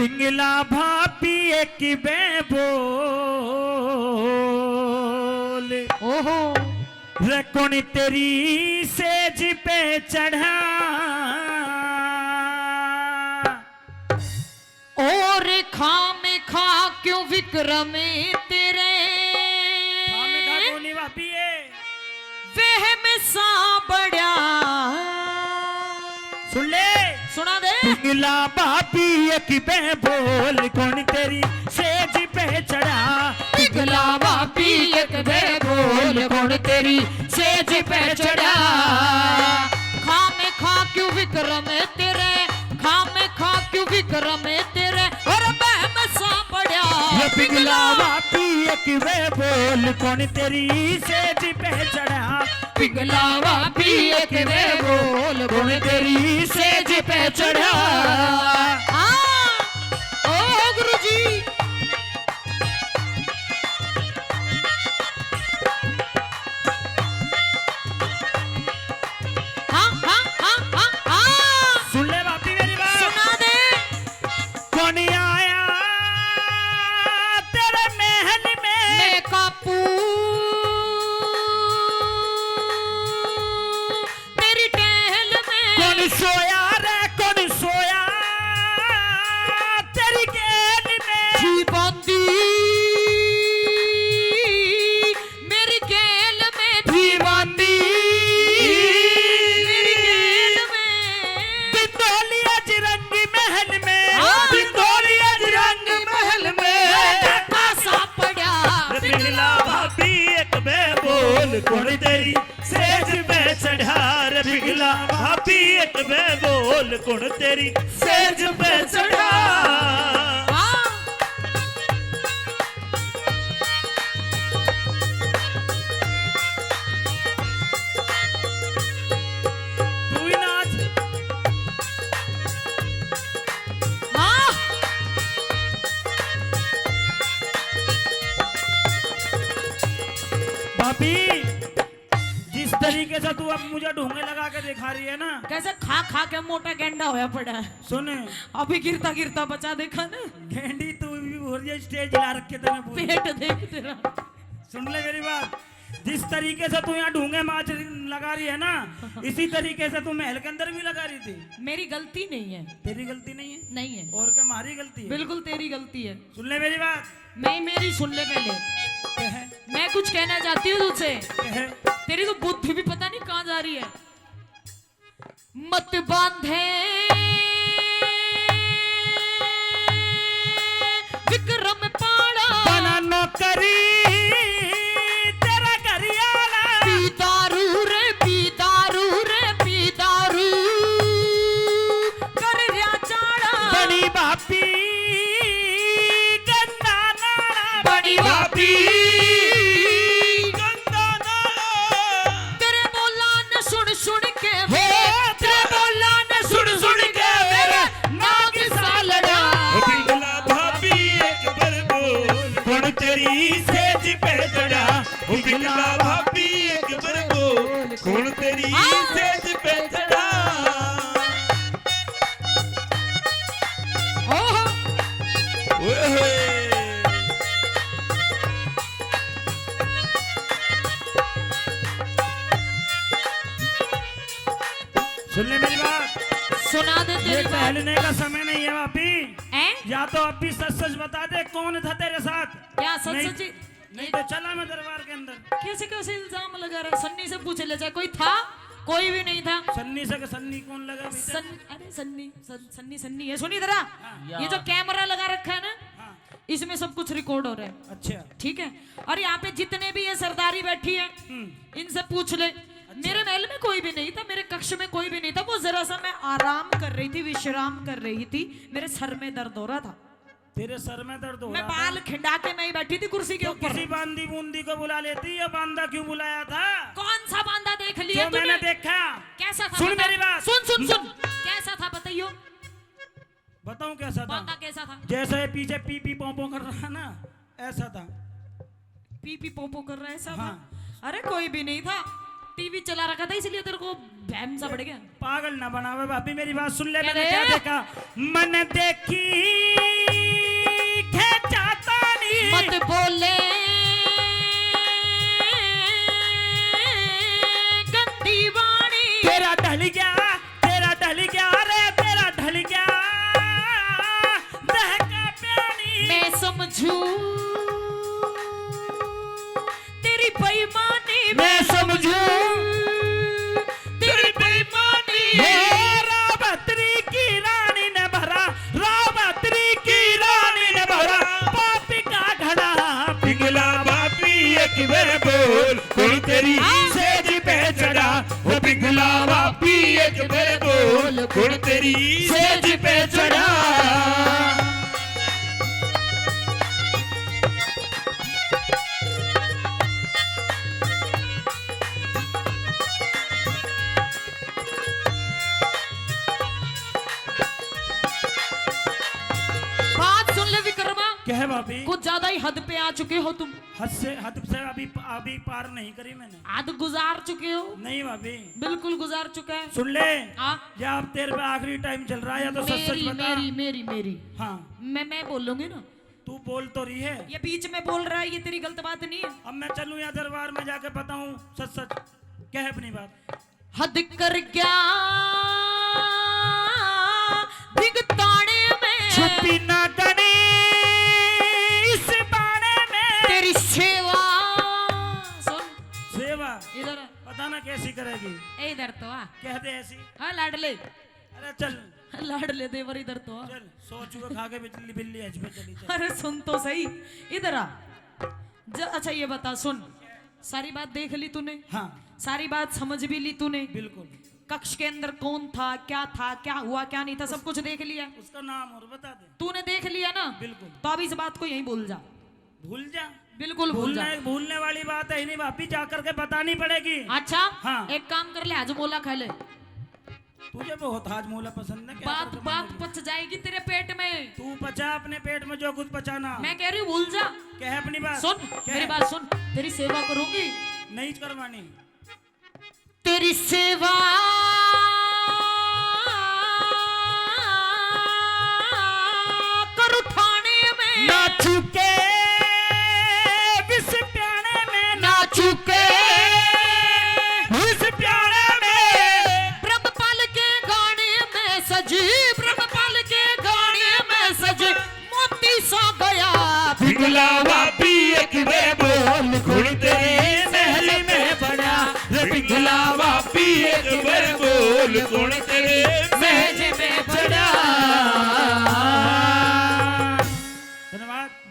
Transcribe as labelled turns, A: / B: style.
A: पिंगला भाभी एक बे बोल
B: ओहो
A: रे कौन तेरी सेज पे चढ़ा
B: और खाम खा क्यों विक्रम तेरे
A: भाभी है
B: वहम सा बड़ा
A: सुन ले
B: सुना दे
A: पिंगला भाभी एक बे बोल कौन तेरी सेज पे चढ़ा
B: पिघला भाभी एक बे बोल कौन तेरी सेज पे चढ़ा खाम खा क्यों विक्रम तेरे खाम खा क्यों विक्रम तेरे और बहम सा बड़ा
A: ये पिघला भाभी एक बे बोल कौन तेरी सेज पे चढ़ा
B: पिघला भाभी एक बे बोल कौन तेरी सेज पे चढ़ा ओ गुरुजी हाँ हाँ हाँ हाँ हाँ
A: सुन ले भाभी मेरी बात
B: सुना दे
A: कौन आया तेरे महल में
B: मैं कापू तेरी टहल में
A: कौन सोया रे कौन सोया तेरी गेल में
B: जी बंदी मेरी गेल में जी बंदी मेरी गेल में
A: बिंदोलिया जिरंगी महल में
B: हाँ।
A: बिंदोलिया जिरंगी महल में
B: सा पड़ा
A: पिघला भाभी एक बे बोल कौन तेरी सेज पे चढ़ा रे पिघला भाभी एक बे बोल कौन तेरी सेज पे चढ़ा
B: हाँ
A: तू ही नाच
B: हाँ
A: भाभी जिस तरीके से तू अब मुझे ढूंढने लगा के दिखा रही है ना
B: कैसे खा खा के मोटा गेंडा होया पड़ा है
A: सुन
B: अभी गिरता गिरता बचा देखा ना
A: गेंडी तू भी हो रही है स्टेज हिला रखे तेने पूरी
B: पेट देख तेरा
A: सुन ले मेरी बात जिस तरीके से तू यहाँ ढूंगे माच लगा रही है ना इसी तरीके से तू महल के अंदर भी लगा रही थी
B: मेरी गलती नहीं है
A: तेरी गलती नहीं है
B: नहीं है
A: और क्या हमारी गलती है
B: बिल्कुल तेरी गलती है
A: सुन ले मेरी बात
B: नहीं मेरी सुन ले पहले
A: क्या है
B: मैं कुछ कहना चाहती हूँ तुझसे
A: क्या है
B: तेरी तो बुद्धि भी पता नहीं कहाँ जा रही है मत बांधे विक्रम पाड़ा
A: बना नौकरी तेरा घरियाला
B: पी दारू रे पी दारू रे पी दारू कर रिया चाड़ा
A: बड़ी भाभी गंदा नाड़ा
B: बड़ी भाभी
A: गंदा नाड़ा
B: तेरे बोला न सुन सुन के
A: हो तेरे बोला न सुन सुन के मेरे नाग सा लड़ा पिघला भाभी एक बार बोल कौन तेरी सेज पे चढ़ा पिघला भाभी एक बार बोल कौन तेरी सेज पे चढ़ा
B: ओहो
A: ओए होए सुन ले मेरी बात
B: सुना दे
A: ये
B: तेरी बात
A: टहलने का समय नहीं है भाभी
B: हैं
A: या तो अब भी सच सच बता दे कौन था तेरे साथ
B: क्या सच
A: नहीं-
B: सच
A: नहीं तो चला मैं दरबार के अंदर
B: कैसे कैसे इल्जाम लगा रहा है? सन्नी से पूछ ले जाए कोई था कोई भी नहीं था
A: सन्नी से सन्नी कौन लगा भीतर?
B: अरे सन्नी सन्नी है सुनी जरा ये जो कैमरा लगा रखा है ना
A: हाँ,
B: इसमें सब कुछ रिकॉर्ड हो रहा है
A: अच्छा
B: ठीक है और यहाँ पे जितने भी ये सरदारी बैठी है इनसे पूछ ले मेरे महल में कोई भी नहीं था मेरे कक्ष में कोई भी नहीं था वो जरा सा मैं आराम कर रही थी विश्राम कर रही थी मेरे सर में दर्द हो रहा था
A: तेरे सर में दर्द हो
B: मैं
A: रहा था
B: बाल खिंडा के मैं ही बैठी थी कुर्सी के
A: तो
B: ऊपर
A: किसी बांदी बूंदी को बुला लेती या बांदा क्यों बुलाया था
B: कौन सा बांदा देख लिया
A: जो मैंने
B: तूने
A: देखा
B: कैसा था
A: सुन
B: बता?
A: मेरी बात
B: सुन सुन सुन कैसा था बताइयो
A: बताऊं कैसा था
B: बांदा कैसा था
A: जैसे पीछे पी पी पों पों कर रहा ना ऐसा था
B: पी पी पोपो कर रहा है ऐसा
A: हाँ।
B: था अरे कोई भी नहीं था टीवी चला रखा था इसलिए तेरे को भैम सा बढ़ गया
A: पागल ना बनावे भाभी मेरी बात सुन ले
B: क्या
A: मैंने
B: रे?
A: क्या देखा मन देखी
B: समझूं तेरी बेईमानी
A: मैं समझूं तेरी बेईमानी रावतरी की रानी ने भरा रावतरी की रानी ने भरा पापी का घड़ा पिघला बापी एक बार बोल कौन तेरी सेज पे चढ़ा वो पिघला बापी एक बार बोल कौन तेरी सेज पे चढ़ा
B: बात सुन ले विक्रमा,
A: क्या है भाभी
B: कुछ ज्यादा ही हद पे आ चुके हो तुम।
A: हद से अभी पार नहीं करी मैंने
B: हद गुजार चुके हो,
A: नहीं भाभी
B: बिल्कुल गुजार चुका है।
A: सुन ले
B: हाँ
A: या अब तेरे पे आखिरी टाइम चल रहा है या तो सच सच
B: मेरी
A: बता
B: मेरी मेरी मेरी
A: हाँ
B: मैं बोलूंगी ना।
A: तू बोल तो रही है
B: ये बीच में बोल रहा है, ये तेरी गलत बात नहीं है।
A: अब मैं चलूं या दरबार में जाके बताऊं सच सच क्या है अपनी बात
B: हद कर गया दिगताने में
A: छुपी ना करी इस बाणे में
B: तेरी सेवा। सुन
A: सेवा
B: इधर
A: पता ना कैसी करेगी
B: ए इधर तो आ।
A: कह दे ऐसी
B: हाँ लाडले
A: अरे चल
B: लाडले देवर इधर तो आ।
A: चल सोचू खा के बिजली बिल्ली हज पे चली चल
B: अरे सुन तो सही इधर आ। अच्छा ये बता, सुन सारी बात देख ली तूने,
A: हाँ
B: सारी बात समझ भी ली तूने।
A: बिल्कुल
B: कक्ष के अंदर कौन था, क्या हुआ क्या नहीं था, सब कुछ देख लिया।
A: उसका नाम और बता दे
B: तूने देख लिया ना,
A: बिल्कुल
B: तो अब इस बात को यहीं भूल जा,
A: भूल जा
B: बिल्कुल भूल जा।
A: भूलने वाली बात है ही नहीं भाभी जा करके बतानी पड़ेगी
B: अच्छा
A: हाँ।
B: एक काम कर ले, हजमोला खा ले,
A: तुझे बहुत हाजमोला पसंद है क्या
B: बात
A: करके
B: बात
A: मानेगी?
B: पच जाएगी तेरे पेट में।
A: तू पचा अपने पेट में जो कुछ पचाना
B: मैं कह रही हूँ भूल जा।
A: क्या है अपनी बात
B: सुन
A: क्या
B: मेरी
A: है?
B: बात सुन, तेरी सेवा करूंगी,
A: नहीं करवानी
B: तेरी सेवा करूं थाने में
A: ना चुके विष प्याने में
B: ना चुके
A: विष प्याने में
B: ब्रह्मपाल के गाने में सजी, ब्रह्मपाल के गाने में सजी मोती सा गया
A: पिघला वापी एक बार बोल खुद तेरी महल में बना पिघला वापी एक बार बोल कौन तेरे महल में बना